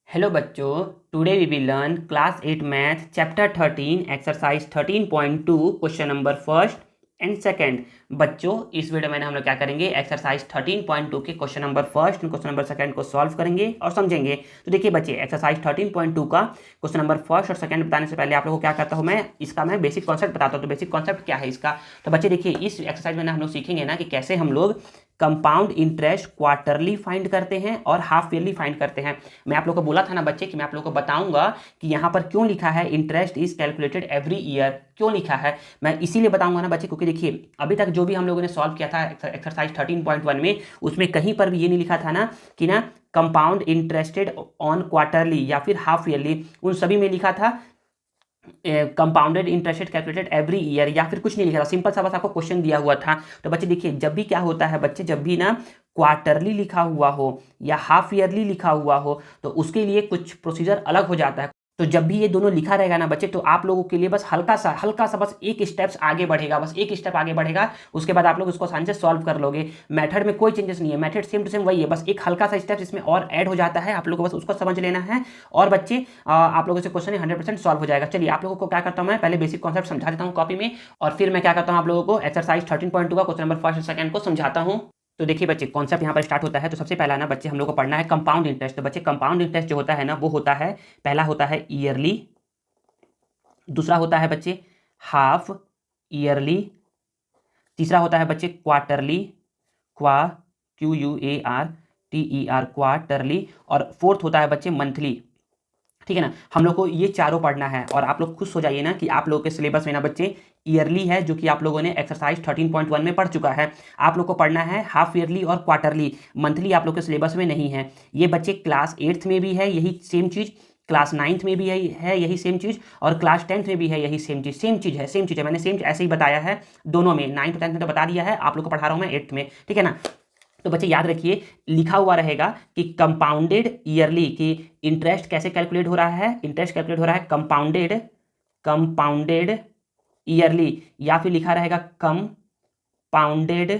Hello बच्चों, today we will learn class 8 math chapter 13 exercise 13.2 question number first and second. बच्चों, इस video में हम लोग क्या करेंगे, एक्सरसाइज 13.2 के question number first and question number second को सॉल्व करेंगे और समझेंगे। तो देखिए बच्चे, एक्सरसाइज 13.2 का क्वेश्चन नंबर फर्स्ट और सेकंड बताने से पहले आप लोगों को क्या करता हूँ, मैं बेसिक कॉन्सेप्ट बताता हूँ। तो बेसिक कॉन्सेप्ट क्या है इसका, तो बच्चे देखिए, इस एक्सरसाइज में हम लोग सीखेंगे ना कि कैसे हम लोग कंपाउंड इंटरेस्ट क्वार्टरली फाइंड करते हैं और हाफ ईयरली फाइंड करते हैं। मैं आप लोगों को बोला था ना बच्चे कि मैं आप लोगों को बताऊंगा कि यहाँ पर क्यों लिखा है interest is calculated every year, क्यों लिखा है। मैं इसीलिए बताऊंगा ना बच्चे, क्योंकि देखिए अभी तक जो भी हम लोगों ने सॉल्व किया था एक्सरसाइज 13.1 में, उसमें कहीं पर भी ये नहीं लिखा था ना कि ना कंपाउंड इंटरेस्टेड ऑन क्वार्टरली या फिर हाफ ईयरली। उन सभी में लिखा था compounded interest calculated every year, या फिर कुछ नहीं लिखा था, सिंपल सा बस आपको क्वेश्चन दिया हुआ था। तो बच्चे देखिए, जब भी क्या होता है बच्चे, जब भी ना क्वार्टरली लिखा हुआ हो या हाफ ईयरली लिखा हुआ हो तो उसके लिए कुछ प्रोसीजर अलग हो जाता है। तो जब भी ये दोनों लिखा रहेगा ना बच्चे, तो आप लोगों के लिए बस हल्का सा बस एक स्टेप्स आगे बढ़ेगा, बस एक स्टेप आगे बढ़ेगा। उसके बाद आप लोग उसको आसानी से सॉल्व कर लोगे। मेथड में कोई चेंजेस नहीं है, मेथड सेम टू सेम वही है, बस एक हल्का सा स्टेप इसमें और ऐड हो जाता है। आप लोगों को बस उसको समझ लेना है और बच्चे आप लोगों से क्वेश्चन 100% सॉल्व हो जाएगा। चलिए, आप लोगों को क्या करता हूँ, मैं पहले बेसिक कॉन्सेप्ट समझा देता हूँ कॉपी में, और फिर मैं क्या करता हूँ आप लोगों को एक्सरसाइज 13.2 का क्वेश्चन नंबर फर्स्ट और सेकंड को समझाता हूँ। तो देखिए बच्चे, कॉन्सेप्ट यहाँ पर स्टार्ट होता है। तो सबसे पहला ना बच्चे हम लोग को पढ़ना है कंपाउंड इंटरेस्ट। तो बच्चे कंपाउंड इंटरेस्ट जो होता है ना, वो होता है, पहला होता है ईयरली, दूसरा होता है बच्चे हाफ ईयरली, तीसरा होता है बच्चे क्वार्टरली, QUARTER क्वार्टरली, और फोर्थ होता है बच्चे मंथली। ठीक है ना, हम लोग को ये चारों पढ़ना है। और आप लोग खुश हो जाइए ना कि आप लोगों के सिलेबस में ना बच्चे ईयरली है, जो कि आप लोगों ने एक्सरसाइज 13.1 में पढ़ चुका है। आप लोग को पढ़ना है हाफ ईयरली और क्वार्टरली, मंथली आप लोग के सिलेबस में नहीं है। ये बच्चे क्लास 8th में भी है यही सेम चीज़, क्लास 9th में भी है यही सेम चीज़, और क्लास 10th में भी है यही सेम चीज़। सेम चीज़ है, मैंने सेम ऐसे ही बताया है दोनों में। 9th और 10th में तो बता दिया है, आप लोग को पढ़ा रहा हूँ मैं 8th में। ठीक है ना, तो बच्चे याद रखिए, लिखा हुआ रहेगा कि कंपाउंडेड ईयरली, कि इंटरेस्ट कैसे कैलकुलेट हो रहा है, इंटरेस्ट कैलकुलेट हो रहा है कंपाउंडेड ईयरली, या फिर लिखा रहेगा कंपाउंडेड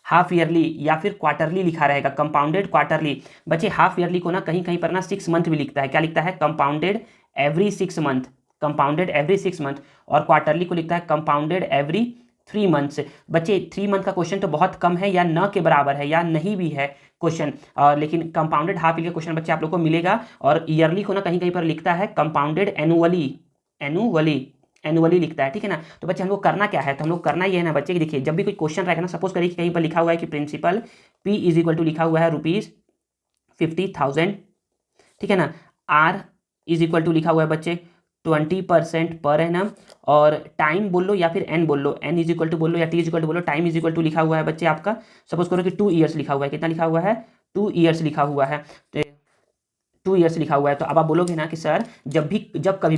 हाफ ईयरली, या फिर क्वार्टरली लिखा रहेगा कंपाउंडेड क्वार्टरली। बच्चे हाफ ईयरली को ना कहीं कहीं पर ना 6 मंथ भी लिखता है, क्या लिखता है, compounded every 6 month, compounded every 6 month, और क्वार्टरली को लिखता है कंपाउंडेड एवरी 3 मंथ्स। बच्चे 3 मंथ का क्वेश्चन तो बहुत कम है, या न के बराबर है, या नहीं भी है क्वेश्चन, लेकिन कंपाउंडेड हाफ ईयर का क्वेश्चन बच्चे आप लोग को मिलेगा। और ईयरली को ना कहीं कहीं पर लिखता है कंपाउंडेड एनुअली एनुअली लिखता है। ठीक है ना, तो बच्चे हम लोग करना क्या है, तो हम लोग करना ये है ना बच्चे कि देखिए, जब भी कोई क्वेश्चन रहेगा ना, सपोज करिए कि कहीं पर लिखा हुआ है कि principal P is equal to लिखा हुआ है ₹50,000। ठीक है ना, R इज इक्वल टू लिखा हुआ है बच्चे 20% पर एनम, और टाइम बोल लो या फिर एन बोल लो, एन इज इक्वल टू बोल लो या टी इज इक्वल टू बोलो, टाइम इज इक्वल टू लिखा हुआ है बच्चे आपका, सपोज करो कि 2 ईयर्स लिखा हुआ है। कितना लिखा हुआ है, 2 ईयर्स लिखा हुआ है, तो 2 ईयर्स लिखा हुआ है। तो अब आप बोलोगे ना कि सर, जब कभी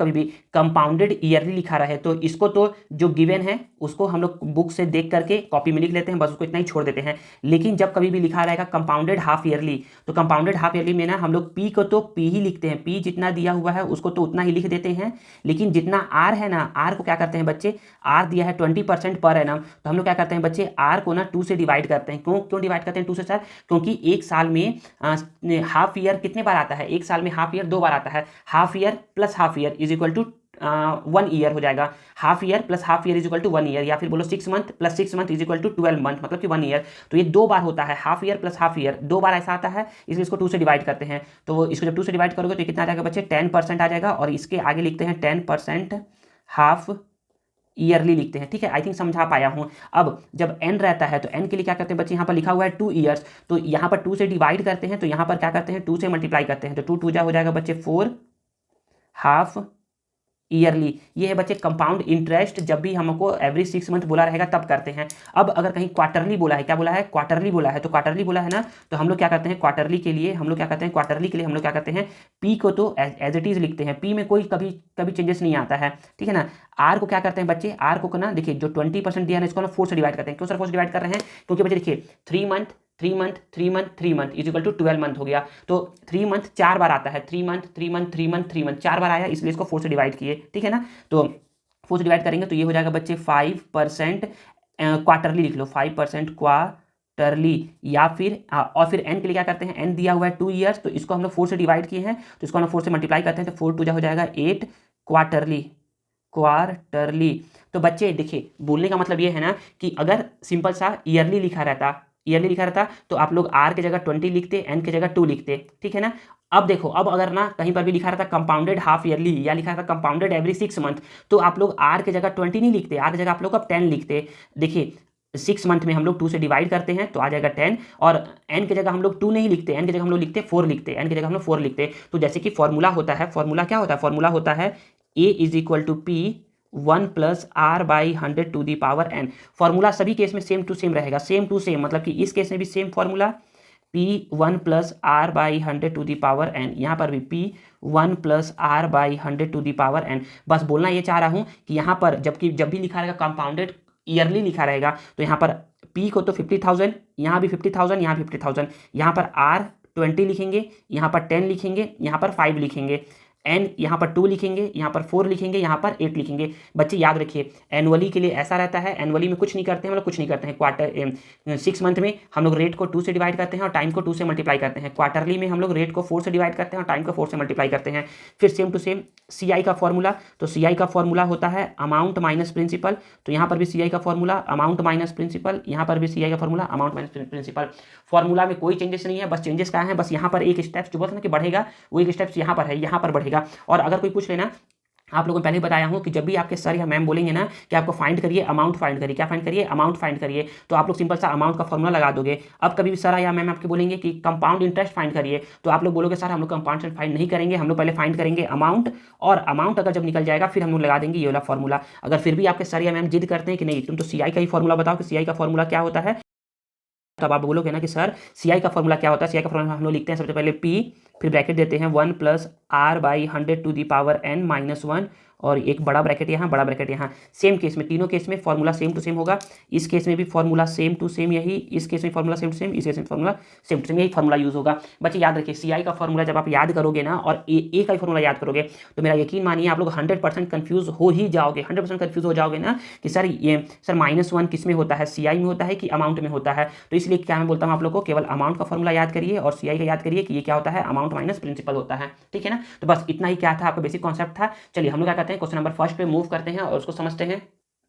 भी कंपाउंडेड ईयरली लिखा रहे तो इसको तो जो गिवन है उसको हम लोग बुक से देख करके कॉपी में लिख लेते हैं, बस उसको इतना ही छोड़ देते हैं। लेकिन जब कभी भी लिखा रहेगा कंपाउंडेड हाफ ईयरली, तो कंपाउंडेड हाफ ईयरली में ना हम लोग पी को तो पी ही लिखते हैं, पी जितना दिया हुआ है उसको तो उतना ही लिख देते हैं। लेकिन जितना आर है ना, आर को क्या करते हैं बच्चे, आर दिया है 20% पर एनम, तो हम लोग क्या करते हैं बच्चे, आर को ना 2 से डिवाइड करते हैं। क्यों डिवाइड करते हैं 2 से सर, क्योंकि एक साल में हाफ ईयर कितने बार आता है, एक साल में हाफ ईयर 2 बार आता है। Half year plus half year is equal to 1 year हो जाएगा। Half year plus half year is equal to 1 year, या फिर बोलो 6 month plus 6 month is equal to 12 month, मतलब कि 1 ईयर। तो ये 2 बार होता है, half year plus half year 2 बार ऐसा आता है, इसलिए इसको 2 से डिवाइड करते हैं। तो वो इसको जब 2 से डिवाइड करोगे तो कितना आ जाएगा बच्चे, 10% आ जाएगा, और इसके आगे लिखते हैं 10% हाफ ईयरली लिखते हैं। ठीक है, आई थिंक समझा पाया हूं। अब जब एन रहता है तो एन के लिए क्या करते हैं बच्चे, यहाँ पर लिखा हुआ है 2 ईयर्स, तो यहाँ पर 2 से डिवाइड करते हैं, तो यहाँ पर क्या करते हैं 2 से मल्टीप्लाई करते हैं, तो 2 2 जा हो जाएगा बच्चे 4 हाफ ईयरली। ये है बच्चे कंपाउंड इंटरेस्ट, जब भी हमको एवरी 6 मंथ बोला रहेगा तब करते हैं। अब अगर कहीं क्वार्टरली बोला है, क्या बोला है, क्वार्टरली बोला है, तो क्वार्टरली बोला है ना, तो हम लोग क्या करते हैं क्वार्टरली के लिए, हम लोग क्या करते हैं पी को तो एज इट इज लिखते हैं, पी में कोई कभी कभी चेंजेस नहीं आता है। ठीक है ना, आर को क्या करते हैं बच्चे, आर को ना देखिए, जो 20% दिया है इसको ना 4 से डिवाइड करते हैं। क्यों सर 4 से डिवाइड कर रहे हैं, क्योंकि बच्चे देखिए 3 month is equal to 12 month हो गया, तो 3 मंथ 4 बार आता है, 3 मंथ 4 बार आया, इसलिए इसको 4 से डिवाइड किए। ठीक है ना, तो 4 से डिवाइड करेंगे तो ये हो जाएगा बच्चे 5% क्वार्टरली लिख लो, 5% क्वार्टरली, या फिर और फिर n के लिए क्या करते हैं, n दिया हुआ है 2 ईयर्स, तो इसको हम लोग 4 से डिवाइड किए हैं, तो इसको हम लोग 4 से मल्टीप्लाई करते हैं, तो 4 2 हो जाएगा 8 क्वार्टरली। तो बच्चे देखिए, बोलने का मतलब ये है ना कि अगर सिंपल सा ईयरली लिखा रहता तो आप लोग r के जगह 20 लिखते, n के जगह 2 लिखते, ठीक है ना। अब देखो, अब अगर ना कहीं पर भी लिखा रहता कंपाउंडेड हाफ ईयरली या लिखा रहता कंपाउंडेड एवरी 6 मंथ, तो आप लोग r के जगह 20 नहीं लिखते, r की जगह आप लोग अब 10 लिखते। देखिए 6 मंथ में हम लोग 2 से डिवाइड करते हैं तो आ जाएगा 10, और n की जगह हम लोग 2 नहीं लिखते, n की जगह हम लोग लिखते 4 लिखते, n की जगह हम लोग 4 लिखते। तो जैसे कि फॉर्मूला होता है, फॉर्मूला क्या होता है, फॉर्मूला होता है a is equal to P 1 plus R by 100 to the power n। Formula सभी केस में सेम टू सेम रहेगा, सेम टू सेम, मतलब कि इस केस में भी same formula P1 plus R by 100 to the power n, यहाँ पर भी P1 plus R by 100 to the power n। बस बोलना ये चाह रहा हूँ कि यहाँ पर जब भी लिखा रहेगा कंपाउंडेड ईयरली लिखा रहेगा, तो यहाँ पर P को तो 50,000, यहाँ भी 50,000, यहाँ भी 50,000, यहाँ पर R 20 लिखेंगे, यहाँ पर 10 लिखेंगे, यहाँ पर 5 लिखेंगे, n यहाँ पर 2 लिखेंगे, यहाँ पर 4 लिखेंगे, यहाँ पर 8 लिखेंगे। बच्चे याद रखिए, एनुअली के लिए ऐसा रहता है, एनुअली में कुछ नहीं करते हैं, मतलब कुछ नहीं करते हैं। क्वार्टर 6 मंथ में हम लोग रेट को 2 से डिवाइड करते हैं और टाइम को 2 से मल्टीप्लाई करते हैं। क्वार्टरली में हम लोग रेट को 4 से डिवाइड करते हैं और टाइम को 4 से मल्टीप्लाई करते हैं। फिर सेम टू सेम CI का फॉर्मूला, तो CI का फॉर्मूला होता है अमाउंट माइनस प्रिंसिपल, तो यहाँ पर भी CI का फॉर्मूला अमाउंट माइनस प्रिंसिपल, यहाँ पर भी CI का formula amount minus principal. Formula में कोई चेंजेस नहीं है, बस चेंजेस क्या है, बस यहाँ पर एक स्टेप्स जो बोलते हैं कि बढ़ेगा, वो एक स्टेप्स यहाँ पर है, यहाँ पर बढ़ेगा। और अगर कोई पूछ लेना, आप लोगों को पहले बताया हूँ कि जब भी आपके सर या मैम बोलेंगे ना कि आपको फाइंड करिए अमाउंट फाइंड करिए, क्या फाइंड करिए, अमाउंट फाइंड करिए, तो आप लोग सिंपल सा अमाउंट का फॉर्मूला लगा दोगे। अब कभी भी सर या मैम आपके बोलेंगे कि कंपाउंड इंटरेस्ट फाइंड करिए, तो आप लोग बोलोगे सर हम लोग कंपाउंड इंटरेस्ट फाइंड नहीं करेंगे, हम लोग पहले फाइंड करेंगे अमाउंट, और अमाउंट अगर जब निकल जाएगा फिर हम लोग लगा देंगे ये वाला फॉर्मूला। अगर फिर भी आपके सर या मैम जिद करते हैं कि नहीं तुम तो CI का ही फॉर्मूला बताओ कि CI का फॉर्मूला क्या होता है, तब आप बोलोगे ना कि सर CI का फॉर्मूला क्या होता है। CI का फॉर्मूला हम लोग लिखते हैं सबसे पहले P, फिर ब्रैकेट देते हैं 1 plus R by 100 to the power n minus 1, और एक बड़ा ब्रैकेट यहाँ, बड़ा ब्रैकेट यहाँ। सेम केस में, तीनों केस में फॉर्मूला सेम टू सेम होगा। इस केस में भी फॉर्मूला सेम टू सेम यही, इस केस में फॉर्मूला सेम टू सेम, इस केस में फॉर्मूला सेम टू सेम, यही फॉर्मूला यूज होगा। बच्चे याद रखिए, CI का फॉर्मूला जब आप याद करोगे ना और ए का ही फॉर्मूला याद करोगे, तो मेरा यकीन मानिए आप लोग 100% कन्फ्यूज हो ही जाओगे, 100% कन्फ्यूज हो जाओगे ना कि सर ये सर -1 किस में होता है, CI में होता है कि अमाउंट में होता है। तो इसलिए क्या मैं बोलता हूँ आप लोग को, केवल अमाउंट का फॉर्मूला याद करिए और CI का याद करिए कि ये क्या होता है, अमाउंट माइनस प्रिंसिपल होता है, ठीक है ना। तो बस इतना ही क्या था, आपका बेसिक कॉन्सेप्ट था। चलिए हम लोग क्या करते हैं, क्वेश्चन नंबर फर्स्ट पे मूव करते हैं और उसको समझते हैं।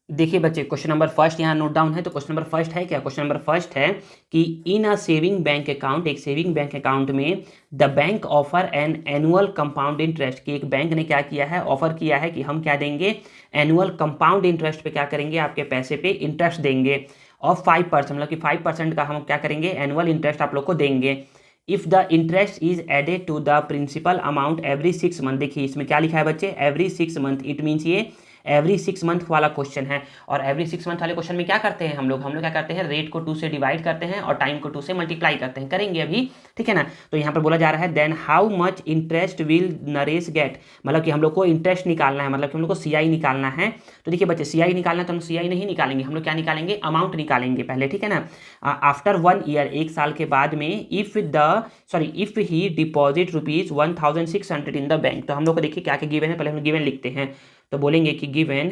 देखिए बच्चे, क्वेश्चन नंबर फर्स्ट यहाँ नोट डाउन है, तो क्वेश्चन नंबर फर्स्ट है क्या, क्वेश्चन नंबर फर्स्ट है कि इन अ सेविंग बैंक अकाउंट, एक सेविंग बैंक अकाउंट में the bank offer an annual compound interest, कि एक बैंक ने क्या किया है, ऑफर किया है कि हम क्या देंगे, एनुअल कंपाउंड इंटरेस्ट पे क्या करेंगे, आपके पैसे पे इंटरेस्ट देंगे ऑफ 5%, मतलब कि 5% का हम क्या करेंगे, एनुअल इंटरेस्ट आप लोग को देंगे। If the interest is added to the principal amount every 6 month, देखिए इसमें क्या लिखा है बच्चे, एवरी 6 मंथ, इट मीन्स ये एवरी 6 मंथ वाला क्वेश्चन है। और एवरी 6 मंथ वाले क्वेश्चन में क्या करते हैं हम लोग क्या करते हैं, रेट को 2 से डिवाइड करते हैं और टाइम को 2 से मल्टीप्लाई करते हैं, करेंगे अभी, ठीक है ना। तो यहाँ पर बोला जा रहा है then how much interest will Naresh get, मतलब कि हम लोग को इंटरेस्ट निकालना है, मतलब कि हम लोग को CI निकालना है। तो देखिए बच्चे, CI निकालना, तो हम CI नहीं निकालेंगे, हम लोग क्या निकालेंगे, अमाउंट निकालेंगे पहले, ठीक है ना। आफ्टर 1 ईयर, 1 साल के बाद में, if he deposit ₹1,600 in the bank, तो हम लोग को देखिए क्या क्या गिवन है, पहले हम गिवन लिखते हैं। तो बोलेंगे कि given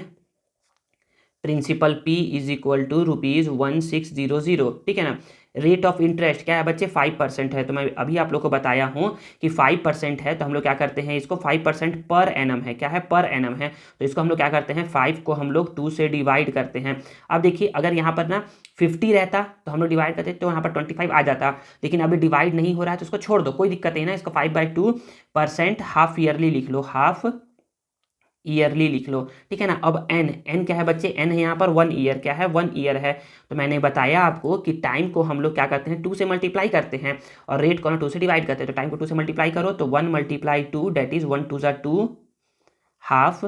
principal P is equal to ₹1600, ठीक है ना। रेट ऑफ इंटरेस्ट क्या है बच्चे, 5% है। तो मैं अभी आप लोग को बताया हूँ कि 5% है, तो हम लोग क्या करते हैं, इसको 5% पर एनम है, क्या है, पर एनम है, तो इसको हम लोग क्या करते हैं, 5 को हम लोग 2 से डिवाइड करते हैं। अब देखिए अगर यहाँ पर ना 50 रहता तो हम लोग डिवाइड करते तो यहाँ पर 25 आ जाता, लेकिन अभी डिवाइड नहीं हो रहा है तो उसको छोड़ दो, कोई दिक्कत नहीं ना। इसको 5/2% हाफ ईयरली लिख लो, हाफ ईयरली लिख लो, ठीक है ना। अब n क्या है बच्चे, n है यहाँ पर 1 ईयर, क्या है, 1 ईयर है। तो मैंने बताया आपको कि टाइम को हम लोग क्या करते हैं, 2 से मल्टीप्लाई करते हैं, और रेट को ना 2 से डिवाइड करते हैं। तो टाइम को 2 से मल्टीप्लाई करो तो 1 × 2 दैट इज 1 2 2 हाफ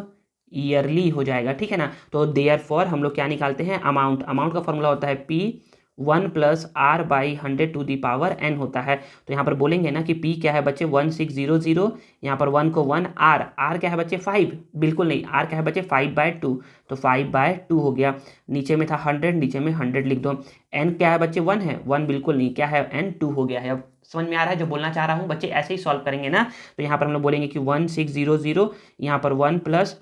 ईयरली हो जाएगा, ठीक है ना। तो देयरफॉर हम लोग क्या निकालते हैं, अमाउंट का फॉर्मूला होता है P1 plus R by 100 to the power n होता है। तो यहाँ पर बोलेंगे ना कि P क्या है बच्चे 1600, यहाँ पर 1 को 1, R क्या है बच्चे 5, बिल्कुल नहीं, R क्या है बच्चे 5/2, तो 5/2 हो गया। नीचे में था 100, नीचे में 100 लिख दो। n क्या है बच्चे 1 है, 1 बिल्कुल नहीं, क्या है n 2 हो गया है। अब समझ में आ रहा है जो बोलना चाह रहा हूँ बच्चे, ऐसे ही सॉल्व करेंगे ना। तो यहाँ पर हम लोग बोलेंगे कि 1600, यहाँ पर 1 plus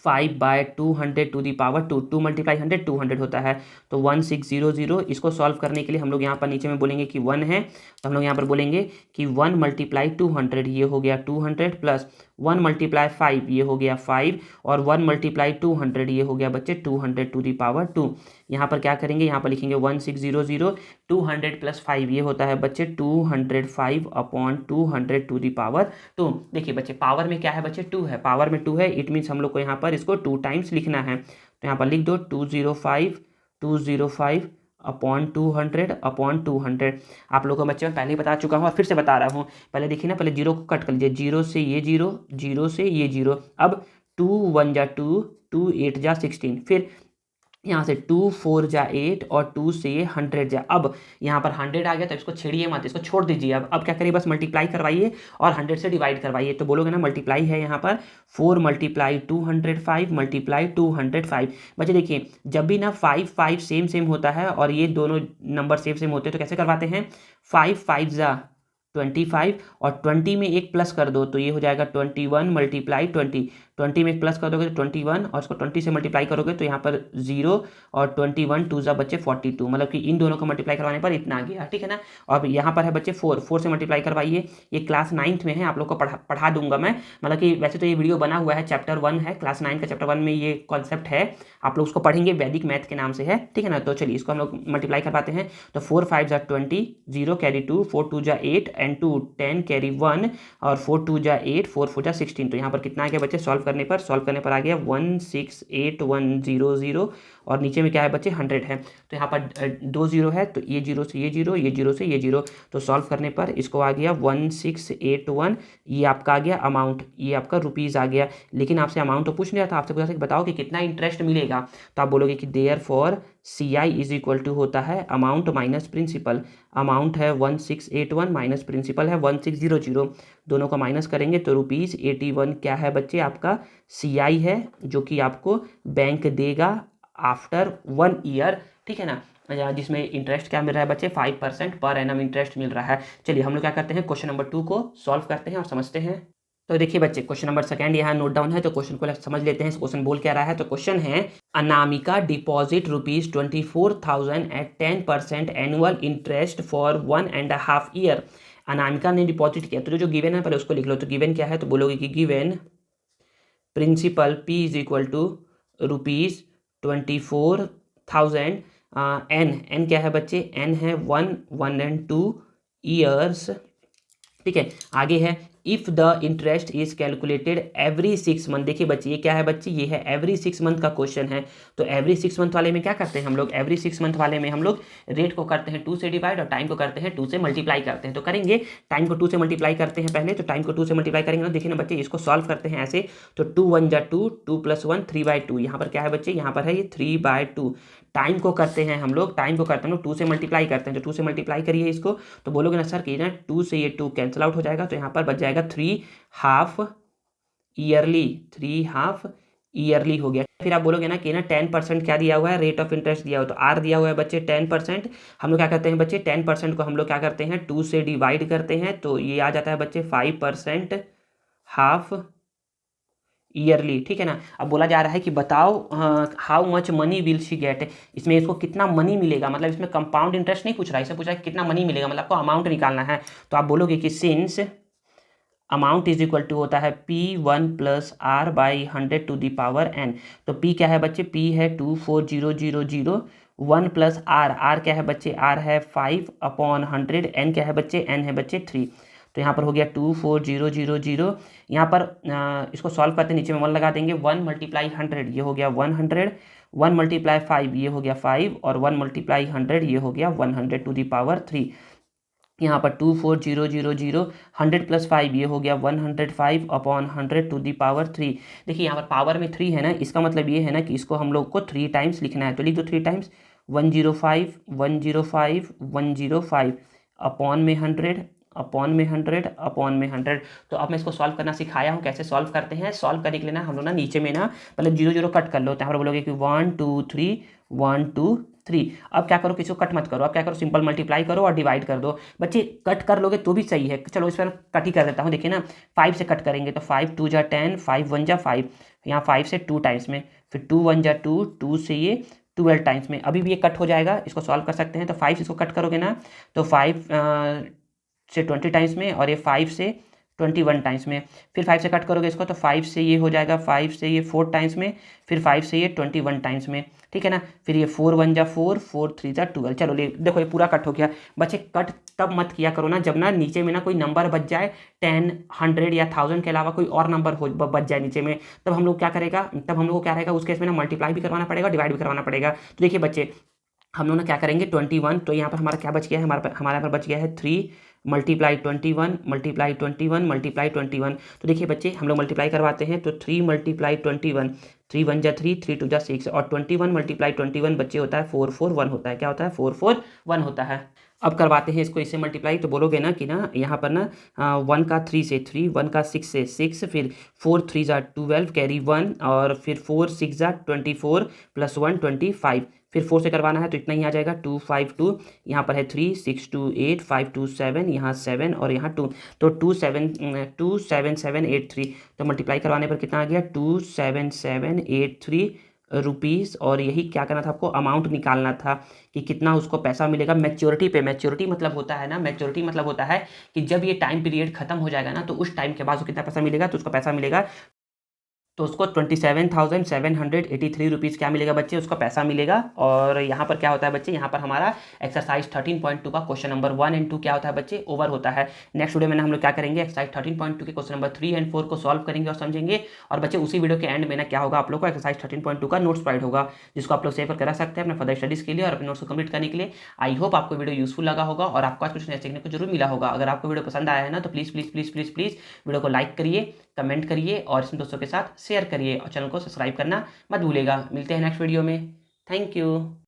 5/200 to the power 2, 2 multiply 100 200 होता है, तो 1600। इसको सॉल्व करने के लिए हम लोग यहाँ पर नीचे में बोलेंगे कि 1 है, तो हम लोग यहाँ पर बोलेंगे कि 1 मल्टीप्लाई 200 ये हो गया 200 प्लस 1 मल्टीप्लाई 5 ये हो गया 5 और 1 मल्टीप्लाई 200 ये हो गया बच्चे 200 टू दी पावर 2। यहाँ पर क्या करेंगे, यहाँ पर लिखेंगे 1600, 200 प्लस 5 ये होता है बच्चे 205/200 टू दी पावर 2। देखिए बच्चे पावर में क्या है बच्चे 2 है, पावर में 2 है, इट मीन्स हम लोग को यहाँ पर इसको 2 टाइम्स लिखना है, तो यहाँ पर लिख दो 205/200 आप लोगों को बच्चे मैं पहले ही बता चुका हूँ और फिर से बता रहा हूँ। पहले देखिए ना, पहले जीरो को कट कर लीजिए, जीरो से ये जीरो, जीरो से ये जीरो, अब 2 1 जा 2, 2 8 जा 16, फिर यहाँ से 2 4 जा 8 और 2 से 100 जा, अब यहाँ पर 100 आ गया तो इसको छेड़िए मत, इसको छोड़ दीजिए। अब क्या करिए, बस मल्टीप्लाई करवाइए और 100 से डिवाइड करवाइए, तो बोलोगे ना मल्टीप्लाई है यहाँ पर 4 मल्टीप्लाई 205 मल्टीप्लाई 205। बच्चे देखिए जब भी ना 5 5 सेम सेम होता है और ये दोनों नंबर सेम सेम होते हैं तो कैसे करवाते हैं, 5 5 जा 25 और 20 में एक प्लस कर दो तो ये हो जाएगा 21 मल्टीप्लाई 20, 20 में एक प्लस कर दोगे तो 21 और उसको 20 से मल्टीप्लाई करोगे तो यहाँ पर 0 और 21 2 जा बच्चे 42, मतलब कि इन दोनों को मल्टीप्लाई करवाने पर इतना आ गया, ठीक है ना। और यहाँ पर है बच्चे 4 4 से मल्टीप्लाई करवाइए, ये क्लास 9th में है, आप लोग को पढ़ा दूंगा मैं, मतलब कि वैसे तो ये वीडियो बना हुआ है, चैप्टर 1 है, क्लास 9 का चैप्टर 1 में ये कॉन्सेप्ट है, आप लोग उसको पढ़ेंगे, वैदिक मैथ के नाम से है, ठीक है ना। तो चलिए इसको हम लोग मल्टीप्लाई करवाते हैं, तो 4 5 जा 20, 0 कैरी 2, 4 2 जा 8 एंड 2 10 कैरी 1 और 4 2 जा 8, 4 4 जा 16, तो यहाँ पर कितना आ गया बच्चे, सॉल्व करने पर आ गया 168100 और नीचे में क्या है बच्चे 100 है, तो यहाँ पर 2 जीरो है तो ये जीरो से ये जीरो, ये जीरो से ये जीरो, तो सॉल्व करने पर इसको आ गया 1681, ये आपका आ गया अमाउंट, ये आपका रुपीज़ आ गया। लेकिन आपसे अमाउंट तो पूछ नहीं रहा था, आपसे पूछा था कि बताओ कि कितना इंटरेस्ट मिलेगा, तो आप बोलोगे कि therefore CI is equal to होता है अमाउंट माइनस प्रिंसिपल, अमाउंट है 1681 माइनस प्रिंसिपल है 1600, दोनों को माइनस करेंगे तो ₹81 क्या है बच्चे आपका CI है, जो कि आपको बैंक देगा आफ्टर 1 ईयर, ठीक है ना, जिसमें इंटरेस्ट क्या मिल रहा है बच्चे 5% पर एनम इंटरेस्ट मिल रहा है। चलिए हम लोग क्या करते हैं, क्वेश्चन नंबर 2 को सॉल्व करते हैं और समझते हैं। तो देखिए बच्चे क्वेश्चन नंबर 2 यहाँ नोट डाउन है, तो क्वेश्चन को समझ लेते हैं, क्वेश्चन बोल क्या रहा है। तो क्वेश्चन है Anamika deposit ₹24,000 at 10% annual interest for 1.5 year. Anamika ने डिपॉजिट किया, तो जो गिवन है पहले उसको लिख लो, तो गिवन क्या है, तो बोलोगे कि given principal P is equal to ₹24,000, n क्या है बच्चे, एन है 1 1 एंड 2 ईयर्स, ठीक है। आगे है if the interest is calculated every 6 month. देखिए बच्चे ये क्या है बच्चे, ये है एवरी 6 मंथ का क्वेश्चन है, तो एवरी 6 मंथ वाले में क्या करते हैं हम लोग, एवरी 6 मंथ वाले में हम लोग रेट को करते हैं 2 से डिवाइड और टाइम को करते हैं 2 से मल्टीप्लाई करते हैं। तो करेंगे टाइम को 2 से मल्टीप्लाई करते हैं पहले, तो टाइम को 2 से मल्टीप्लाई करेंगे ना, देखिए ना बच्चे इसको सॉल्व करते हैं ऐसे, तो 2 1 जा 2, 2 + 1 3/2, यहाँ पर क्या है बच्चे, यहाँ पर है ये 3/2। टाइम को करते हैं हम लोग, टाइम को करते हैं हम लोग 2 से मल्टीप्लाई करते हैं, तो 2 से मल्टीप्लाई करिए इसको, तो बोलोगे ना सर कि ना 2 से ये 2 कैंसिल आउट हो जाएगा, तो यहाँ पर बच जाएगा 3 हाफ ईयरली, 3 हाफ ईयरली हो गया। फिर आप बोलोगे ना कि ना 10% क्या दिया हुआ है, रेट ऑफ इंटरेस्ट दिया हुआ, तो आर दिया हुआ है बच्चे 10%, हम लोग क्या करते हैं बच्चे 10% को हम लोग क्या करते हैं 2 से डिवाइड करते हैं, तो ये आ जाता है बच्चे 5% हाफ ईयरली, ठीक है ना। अब बोला जा रहा है कि बताओ how much money will she get, इसमें इसको कितना मनी मिलेगा, मतलब इसमें कंपाउंड इंटरेस्ट नहीं पूछ रहा है, इसे पूछ रहा है कितना मनी मिलेगा, मतलब आपको अमाउंट निकालना है। तो आप बोलोगे कि since amount is equal to होता है P1 + R/100 to the power n, तो P क्या है बच्चे, P है 24000, 1 + R क्या है बच्चे, R है 5/100, n क्या है बच्चे, n है बच्चे 3, तो यहाँ पर हो गया 24000, यहाँ पर इसको सॉल्व करते नीचे में 1 लगा देंगे, 1 × 100 ये हो गया 100, 1 × 5 ये हो गया 5 और 1 × 100 ये हो गया 100 टू दी पावर 3, यहाँ पर 24000, 100 + 5 ये हो गया 105/100 टू दी पावर 3। देखिए यहाँ पर पावर में 3 है ना, इसका मतलब ये है ना कि इसको हम लोग को 3 टाइम्स लिखना है, तो लिख दो 3 टाइम्स, 105 105 105 अपॉन में 100 अपॉन में 100 अपॉन में 100। तो अब मैं इसको सॉल्व करना सिखाया हूँ, कैसे सॉल्व करते हैं। सॉल्व करने के लिए ना हम लोग ना नीचे में ना मतलब 0 0 कट कर लो, तो यहाँ पर बोलोगे कि 1 2 3 1 2 3। अब क्या करो, किसी को कट मत करो, अब क्या करो सिंपल मल्टीप्लाई करो और डिवाइड कर दो। बच्चे कट कर लोगे तो भी सही है, चलो इस पर कट ही कर देता हूँ। देखिए ना 5 से कट करेंगे तो 5 2 जा 10, 5 1 जा 5, यहाँ 5 से 2 टाइम्स में, फिर 2 1 जा 2, 2 से ये 12 टाइम्स में। अभी भी ये कट हो जाएगा, इसको सॉल्व कर सकते हैं। तो 5 इसको कट करोगे ना तो 5 से 20 टाइम्स में, और ये 5 से 21 टाइम्स में। फिर 5 से कट करोगे इसको तो 5 से ये हो जाएगा 5 से ये 4 टाइम्स में, फिर 5 से ये 21 टाइम्स में, ठीक है ना। फिर ये 4 1 जा 4, 4 3 जा 12। चलो ले देखो ये पूरा कट हो गया। बच्चे कट तब मत किया करो ना जब ना नीचे में ना कोई नंबर बच जाए, 10 100 या 1000 के अलावा कोई और नंबर हो बच जाए नीचे में, तब हम लोग क्या करेगा, तब हम लोग को क्या रहेगा उस केस में ना मल्टीप्लाई भी करवाना पड़ेगा, डिवाइड भी करवाना पड़ेगा। तो देखिए बच्चे हम लोग ना क्या करेंगे 21, तो यहाँ पर हमारा क्या बच गया है, हमारे यहाँ पर बच गया है 3 मल्टीप्लाई 21 मल्टीप्लाई 21 मल्टीप्लाई 21। तो देखिए बच्चे हम लोग मल्टीप्लाई करवाते हैं, तो 3 मल्टीप्लाई 21, 3 1 जा 3, 3 2 जा 6, और 21 मल्टीप्लाई 21 बच्चे होता है 441 होता है। क्या होता है 441 होता है। अब करवाते हैं इसको इससे मल्टीप्लाई, तो बोलोगे ना कि ना यहाँ पर ना 1 का 3 से 3, 1 का 6 से 6, फिर 4 3 जा 12 कैरी 1, और फिर 4 6 जा 24 प्लस 1 25, फिर 4 से करवाना है तो इतना ही आ जाएगा 2 5 2, यहाँ पर है 3 6 2 8 5 2 7, यहाँ 7 और यहाँ 2, तो 2 7 7 8 3। तो मल्टीप्लाई करवाने पर कितना आ गया 2 7 7 8 3 रुपीज़। और यही क्या करना था आपको, अमाउंट निकालना था कि कितना उसको पैसा मिलेगा मैच्योरिटी पे। मैच्योरिटी मतलब होता है ना, मैच्योरिटी मतलब होता है कि जब ये टाइम पीरियड खत्म हो जाएगा ना तो उस टाइम के बाद उसको कितना पैसा मिलेगा, तो उसको पैसा मिलेगा, तो उसको 27,783 रुपीज़ क्या मिलेगा बच्चे, उसका पैसा मिलेगा। और यहाँ पर क्या होता है बच्चे, यहाँ पर हमारा एक्सरसाइज 13.2 का क्वेश्चन नंबर 1 एंड 2 क्या होता है बच्चे, ओवर होता है। नेक्स्ट वीडियो में हम लोग क्या करेंगे, एक्सरसाइज 13.2 के क्वेश्चन नंबर 3 एंड 4 को सॉल्व करेंगे और समझेंगे। और बच्चे उसी वीडियो के एंड में ना क्या होगा, आप लोग को एक्सरसाइज 13.2 का नोट्स प्रोवाइड होगा, जिसको आप लोग सेव करके रख सकते हैं अपने फर्दर स्टडीज़ के लिए और अपने नोट्स को कंप्लीट करने के लिए। आई होप आपको वीडियो यूजफुल लगा होगा और आपको आज कुछ नया सीखने को जरूर मिला होगा। अगर आपको वीडियो पसंद आया है ना तो please please please please please video को लाइक करिए, कमेंट करिए और अपने दोस्तों के साथ शेयर करिए, और चैनल को सब्सक्राइब करना मत भूलिएगा। मिलते हैं नेक्स्ट वीडियो में। Thank you.